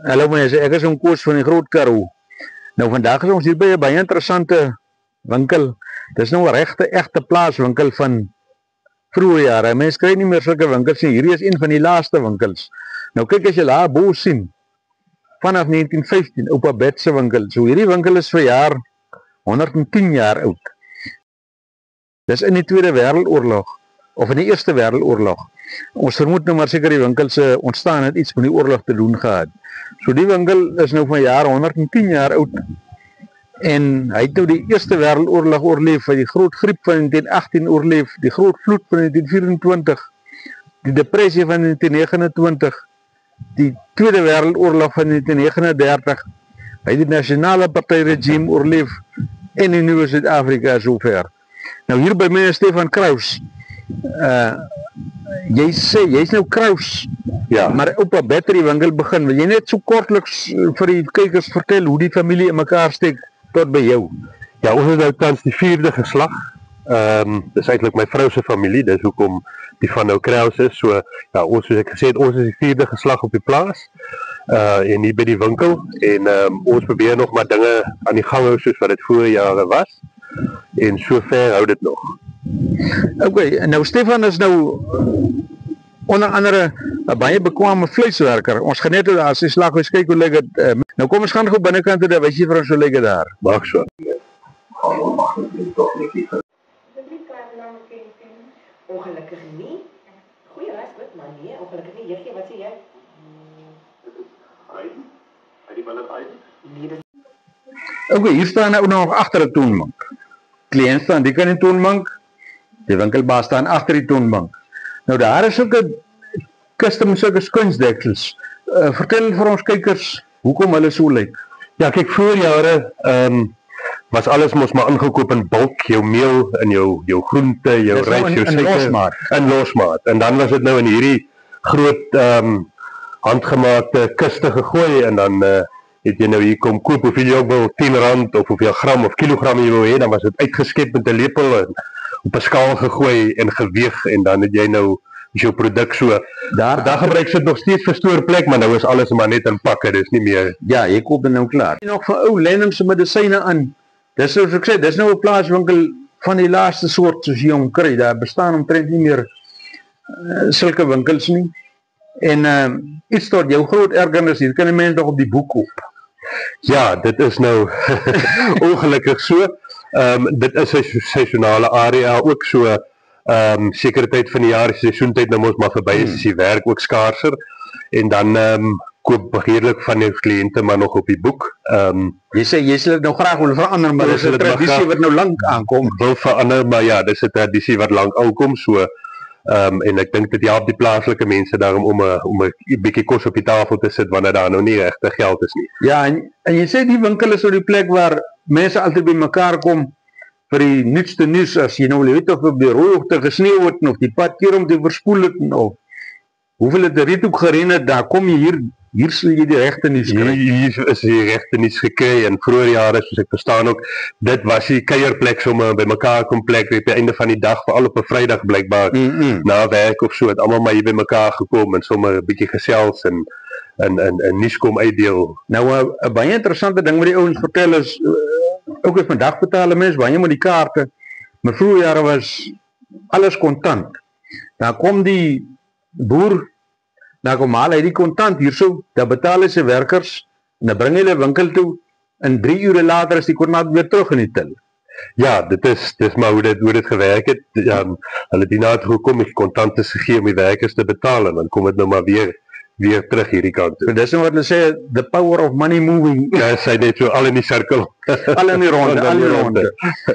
Hallo mense, ek is Koos van die Groot Karoo. Nou vandag is ons hier by 'n baie interessante winkel. Dis nou 'n egte plaaswinkel van vroeë jare. Mense kry nie meer sulke winkels nie. Hierdie is een van die laaste winkels. Nou kyk as jy daar bo sien, vanaf 1915, Oupa Bet se winkel. So hierdie winkel is verjaar 110 jaar oud. Dis in die Tweede Wêreldoorlog of in die Eerste Wêreldoorlog. Ons vermoed nou maar seker die winkel se ontstaan het iets met die oorlog te doen gehad. So die winkel is nou van jaar 110 jaar oud. En hy het nou die Eerste Wêreldoorlog oorleef, die groot griep van 1918 oorleef, die groot vloed van 1924, die depressie van 1929, die Tweede Wêreldoorlog van 1939, hy het die nasionale partyregime oorleef en die nuwe Suid-Afrika sover. Nou hier by my is Stefan Kraus. Jy sê, jy's nou Kraus, ja, maar Oupa Battery winkel begin. Wil jy net so kortliks vir die kykers vertel hoe die familie in mekaar steek tot by jou? Ja, ons is nou tans die 4de geslag. Dis eintlik my vrou se familie, dis hoekom die van nou Kraus is. So ja, ons soos ek gesê het, ons is die 4de geslag op die plaas. En hier by die winkel en ons probeer nog maar dinge aan die gang hou soos wat dit voor jare was. En sover hou dit nog. Okay, nou Stefan is nou onder andere 'n baie bekwame vleiswerker. Ons gaan net daar sy slaghuis kyk hoe lyk dit. Nou kom ons gaan gou binnekant toe, dan wys jy vir ons hoe lyk dit daar. Maak so. Ongelukkig nie. Goeie ras goed, maar nee, ongelukkig nie. Juffie, wat sê jy? Hy die billet uit. Nee, dis Okay, hier staan nou nog agter 'n toonbank. Kliënt staan die kan in toonbank. Die winkelbaas staan agter die toonbank. Nou daar is sulke custom sulke skunsdeksels. Vertel vir ons kykers hoekom hulle so lyk. Ja, kyk, voor jare was alles mos maar ingekoop in bulk, jou meel en jou groente, jou rys, jou suiker in losmaat. En dan was dit nou in hierdie groot handgemaakte kiste gegooi en dan het jy nou hier kom koop hoeveel jy ook wil, R10 of hoeveel gram of kilogram jy wil hê, dan was dit uitgeskep met 'n lepel en op 'n skaal gegooi en geweeg en dan het jy nou jou produk so. Daar gebruik sit nog steeds vir stoorplek, maar nou is alles maar net in pakke, dis nie meer. Ja, jy koop dit nou klaar. Nog vir ou Lenningse medisyne aan. Dis soos ek sê, dis nou 'n plaaswinkel van die laaste soort soos jy hom kry. Daar bestaan omtrent nie meer sulke winkels nie. En iets tot jou groot ergernis, hier kan die mense nog op die boek koop. Ja, dit is nou ongelukkig so. Dit is 'n seisonale area ook so. Sekere tyd van die jaar, seisoentyd nou mos maar verby is die werk ook skaarser. En dan koop begeerlik van die kliënte maar nog op die boek. Jy sê jy sal dit nou graag wil verander, maar dis 'n tradisie wat nou lank aankom. Wil verander, maar ja, dis 'n tradisie wat lank aankom so. En ek dink dit help die plaaslike mense daarom om 'n bietjie kos op die tafel te sit wanneer daar nou nie regte geld is nie. Ja, en jy sê die winkel is op die plek waar mense altyd by mekaar kom vir die nuutste nuus, as jy nou weet of op die roogte gesneeu het of die pad keer om te verspoel het of hoeveel het riethoek gereën het, daar kom jy hier sal jy die regte nuus kry. Hier is die regte nuus gekry en vroeër jare, soos ek verstaan ook, dit was die kuierplek sommer by mekaar kom plek op die einde van die dag, veral op 'n Vrydag blykbaar, na werk of so, het almal maar hier by mekaar gekom en sommer 'n bietjie gesels en nuus kom uitdeel. Nou 'n baie interessante ding wat die ouens vertel is, ook as vandag betaal mense baie met die kaarte, maar vroeër jare was alles kontant. Dan kom die boer, dan kom haal hy die kontant hierso, dan betaal hy sy werkers, en dan bring hy hulle winkel toe, en 3 ure later is die kontant weer terug in die til. Ja, dis maar hoe dit gewerk het. Hulle het hierna toe gekom met kontant te gegee om die werkers te betaal, en dan kom dit nou maar weer terug hierdie kant toe. Dis nou wat hulle sê, the power of money moving. Ja, sy net so al in die sirkel. Al in die ronde.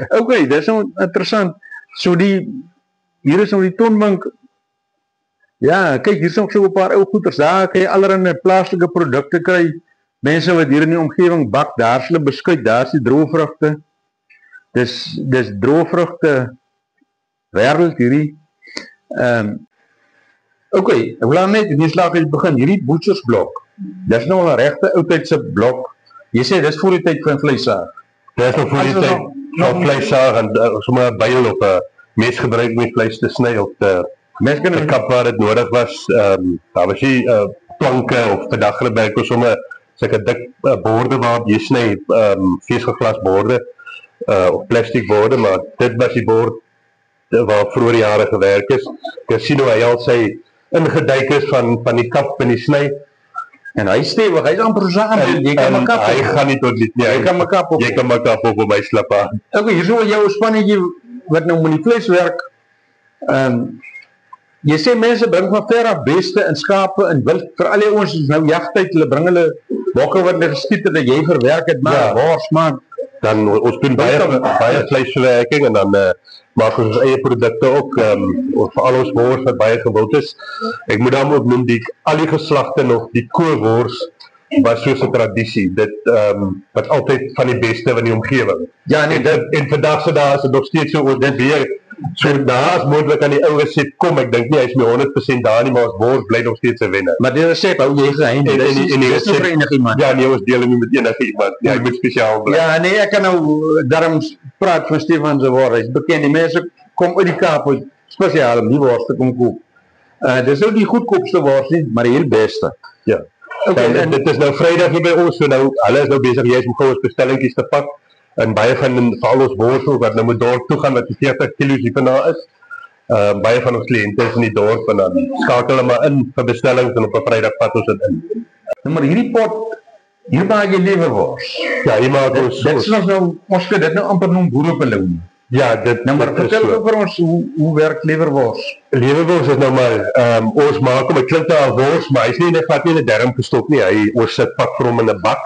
Okay, dis nou interessant. So hier is nou die toonbank. Ja, kyk, hier is nog so 'n paar ou goeders. Daar kan jy allerlei plaaslike produkte kry. Mense wat hier in die omgewing bak, daar's hulle beskuit, daar's die droëvrugte. Dis droëvrugte wêreld hierdie. Okay, ek wil net in die slaghuis begin. Hierdie boetsersblok. Dis nou 'n regte oudtydse blok. Jy sê dis voor die tyd van vleissaag. Dis nog voor die tyd van vleissaag en sommer 'n byl of 'n mes gebruik om die vleis te sny of te kap waar dit nodig was. Daar was nie planke of vandag gebruik ons sommer sulke dik borde waarop jy sny, vleesglasborde of plastic borde, maar dit was die bord waar vroeër jare gewerk is. Jy sien hoe hy al sy ingeduik is van die kap en die sny. En hy is stewig, hy is amper so aan, jy kan my kap op. Hy gaan nie tot dit nie, Jy kan my kap op. jy kan my kap op my slip aan. Ok, hier so jou spannetjie wat nou met die vlees werk. Jy sê mense bring van ver af beste en skape en wild, vir al die ons is nou jagtyd, hulle bring hulle bokke wat hulle geskiet het, dat jy verwerk het, maar wors maak. Dan ons doen baie vleisverwerking en dan maak ons eie produkte ook, vir al ons wors wat baie gewild is. Ek moet dan ook noem, al die geslagte nog, die koolwors was soos 'n tradisie, dit wat altyd van die beste van die omgewing. Ja, nee, En vandag se dae is dit nog steeds so, ons dit weer so daar is moontlik aan die ou resep kom, ek dink nie hy's meer 100% daar nie, maar ons wors bly nog steeds 'n wenner. Maar die resep hou jy geheim, En die dis resep- vir enigiemand. Ja, nee, ons deel hom nie met enige iemand, ja, hy moet spesiaal bly. Ja, nee, ek kan nou daarom praat van Stefan se wors, hy's bekend, die mense kom uit die Kaap uit, spesiaal om die wors te kom koop. Dis nou die goedkoopste wors nie, maar die heel beste. Ja. En dit is nou Vrydag hier by ons, so nou, hulle is nou besig juist om gou ons bestellingkies te pak, en baie van veral ons borsel wat nou moet dorp toe gaan, wat die 40 kilos hier vandaan is, baie van ons kliënte is in die dorp, en dan skakel hulle maar in vir bestellings, en op 'n Vrydag vat ons dit in. Nou, maar hierdie pot, hier maak jy lewerwors. Ja, hier maak ons Dit is nou, ons kan dit nou amper noem boerebeloon. ja, dit Nou, maar dit is vertel so. vir ons, hoe werk lewerwors? Lewerwors is nou maar, ons maak hom, het klink nou al wors, maar hy is nie glad nie in 'n darm gestop nie, ons sit pak vir hom in 'n bak,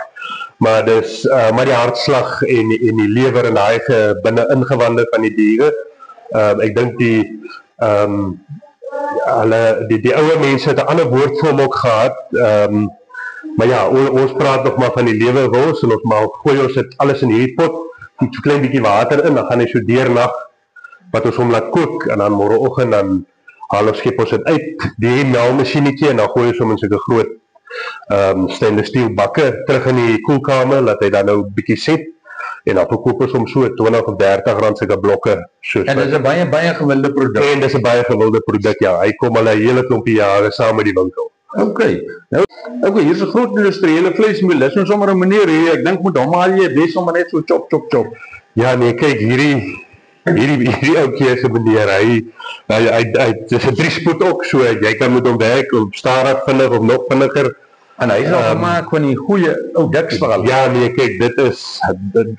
maar dis, maar die hartslag en die lewer en daai binne ingewande van die diere, ek dink die ouer mense het 'n ander woord vir hom ook gehad, maar ja, ons praat nog maar van die lewerwors, en ons gooi ons dit alles in hierdie pot, so klein bietjie water in, dan gaan hy so deurnag, wat ons hom laat kook, en dan môreoggend dan haal ons skep ons dit uit, die melmasienetjie, en dan gooi ons hom in sulke groot stainless steel bakke terug in die koelkamer, laat hy dan nou bietjie set, en dan verkoop ons hom so 20 of 30 rand sulke blokke. En dit is 'n baie gewilde produk. En dis 'n baie gewilde produk, ja, hy kom al 'n hele klompie jare saam met die winkel. Okay, nou, hier is 'n groot industriële vleismiel, dis nou sommer 'n manier hier, ek dink moet hom al jy wees sommer net so chop. Ja, nee, kyk, hierdie ouetjie se meneer, hy dis 'n 3-spoed ook, so jy kan met hom werk, op stadig vinnig of nog vinniger. En hy is al gemaak van die goeie ou diksverhaal. Ja, nee, kyk, dit is,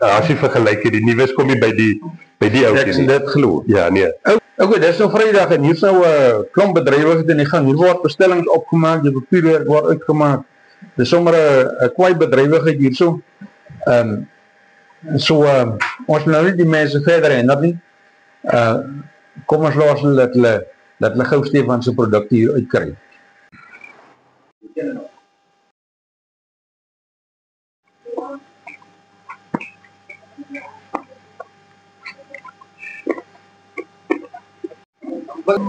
as jy vergelyk, die nuus kom nie by die ouetjie Ek sien dit glo. Ja, nee. Okay, dis nou Vrydag en hier is nou 'n klomp bedrywigheid in die gang. Hier word bestellings opgemaak, die papierwerk word uitgemaak. Dis sommer 'n kwai bedrywigheid hierso. Ons nou nie die mense verder hinder nie. Kom ons los hulle dat hulle gou Stefan se produkte hier uitkry.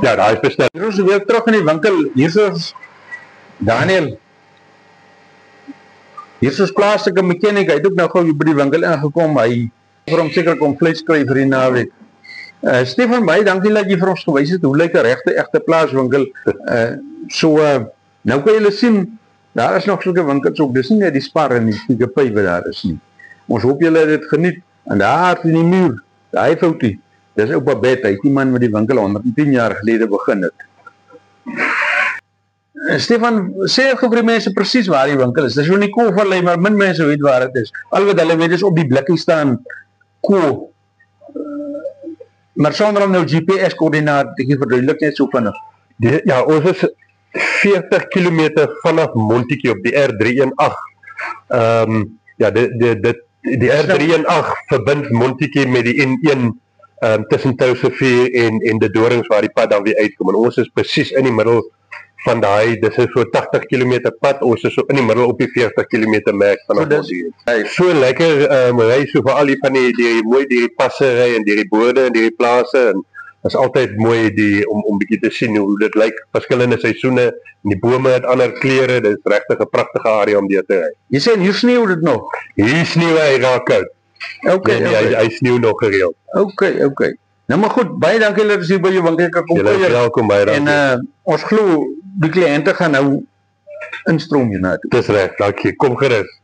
Ja, daar is bestel. Hier is weer terug in die winkel. Hier is Daniel. Hier is 'n plaaslike mechanic. Hy het ook nou gou by die winkel ingekom. Hy vir hom seker kom vleis kry vir die naweek. Stefan, baie dankie dat jy vir ons gewys het hoe lyk 'n regte egte plaaswinkel. Nou kan julle sien, daar is nog sulke winkels ook. Dis nie net die Spar en die Piekepy wat daar is nie. Ons hoop julle het dit geniet. En daar in die muur, daai foutjie. Dis oupa Bet, hy het die man met die winkel 110 jaar gelede begin het. Stefan, sê vir die mense presies waar die winkel is. Dis so nie Koolvallei, maar min mense weet waar dit is. Al wat hulle weet is op die blikkie staan Kool. Maar sonder om nou GPS-koördinaat, ek verduidelik net so vinnig. Ja, ons is 40 kilometer vanaf Montetjie op die R318. Ja, die R318 verbind Montetjie met die N1 tussen Touwsrivier en de Dorings waar die pad dan weer uitkom. En ons is presies in die middel van daai, dis is so 80 km pad, ons is so in die middel op die 40 km merk vanaf Montetjie. So lekker ry so vir al die van die passe ry en die boorde en die plase, en is altyd mooi om bietjie te sien hoe dit lyk, verskillende seisoene, en die bome het ander kleure, dit is regtig 'n pragtige area om deur te ry. Jy sê, hier sneeu dit nog? Hier sneeu hy raak koud. Hy sneeu nog gereeld. Okay. Nou maar goed, baie dankie dat jy hier by jou winkel kan kom. Julle is welkom, baie dankie. En ons glo, die kliënte gaan nou instroom hierna toe. Dis reg, dankie. Kom gerus.